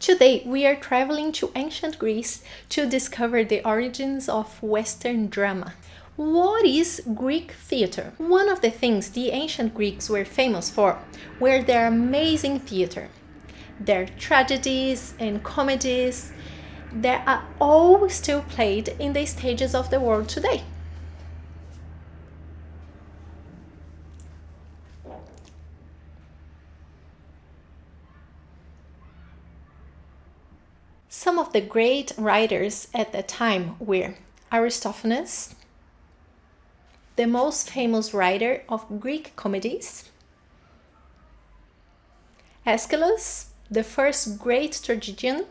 Today, we are traveling to ancient Greece to discover the origins of Western drama. What is Greek theater? One of the things the ancient Greeks were famous for were their amazing theater. Their tragedies and comedies that are all still played in the stages of the world today. Some of the great writers at that time were Aristophanes, the most famous writer of Greek comedies, Aeschylus, the first great tragedian,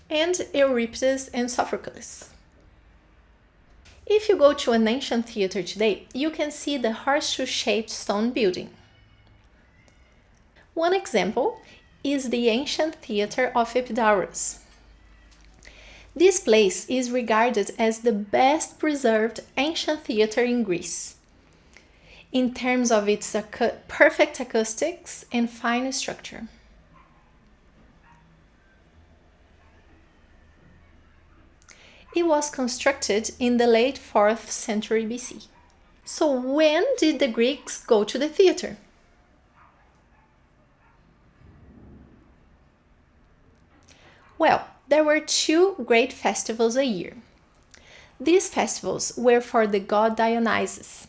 and Euripides and Sophocles. If you go to an ancient theater today, you can see the horseshoe-shaped stone building. One example is the ancient theater of Epidaurus. This place is regarded as the best preserved ancient theater in Greece, in terms of its perfect acoustics and fine structure. It was constructed in the late 4th century BC. So when did the Greeks go to the theater? Well, there were two great festivals a year. These festivals were for the god Dionysus.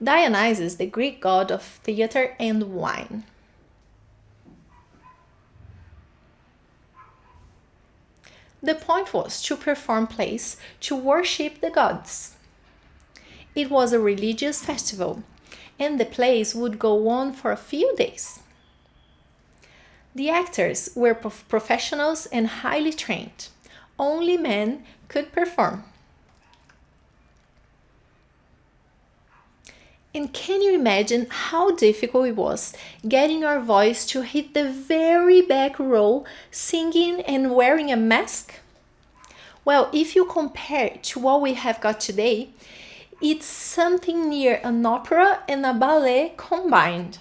Dionysus, the Greek god of theater and wine. The point was to perform plays to worship the gods. It was a religious festival, and the plays would go on for a few days. The actors were professionals and highly trained. Only men could perform. And can you imagine how difficult it was getting your voice to hit the very back row, singing and wearing a mask? Well, if you compare it to what we have got today, it's something near an opera and a ballet combined.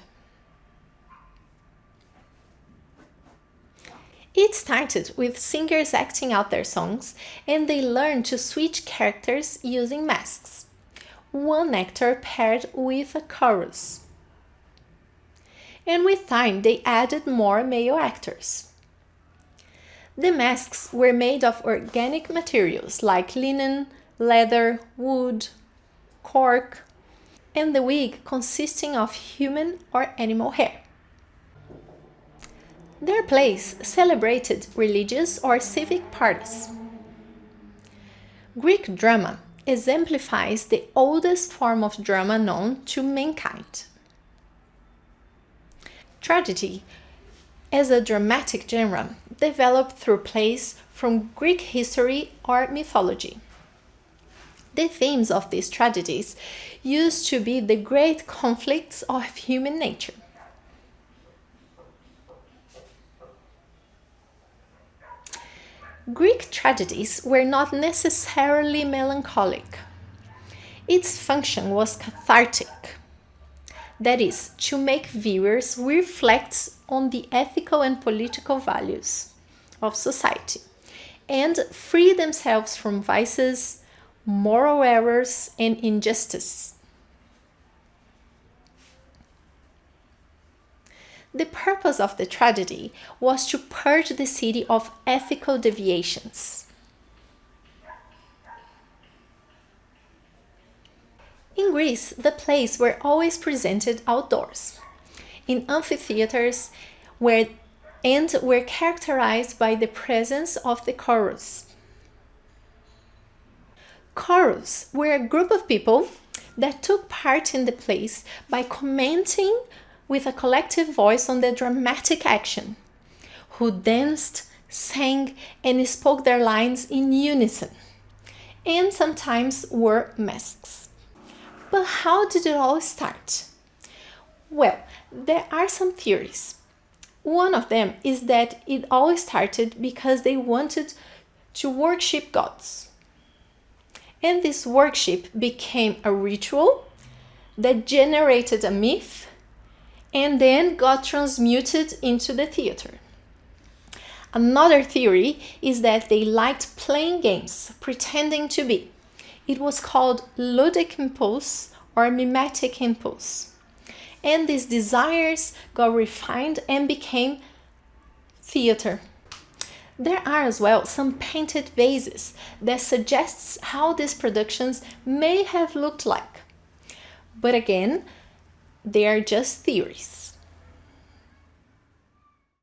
It started with singers acting out their songs, and they learned to switch characters using masks. One actor paired with a chorus. And with time, they added more male actors. The masks were made of organic materials like linen, leather, wood, cork, and the wig consisting of human or animal hair. Their plays celebrated religious or civic parties. Greek drama exemplifies the oldest form of drama known to mankind. Tragedy, as a dramatic genre, developed through plays from Greek history or mythology. The themes of these tragedies used to be the great conflicts of human nature. Greek tragedies were not necessarily melancholic. Its function was cathartic, that is, to make viewers reflect on the ethical and political values of society and free themselves from vices, moral errors, and injustice. The purpose of the tragedy was to purge the city of ethical deviations. In Greece, the plays were always presented outdoors, in amphitheaters, and were characterized by the presence of the chorus. Chorus were a group of people that took part in the plays by commenting with a collective voice on the dramatic action, who danced, sang, and spoke their lines in unison, and sometimes wore masks. But how did it all start? Well, there are some theories. One of them is that it all started because they wanted to worship gods. And this worship became a ritual that generated a myth and then got transmuted into the theater. Another theory is that they liked playing games, pretending to be. It was called ludic impulse or mimetic impulse. And these desires got refined and became theater. There are as well some painted vases that suggests how these productions may have looked like. But again, they are just theories.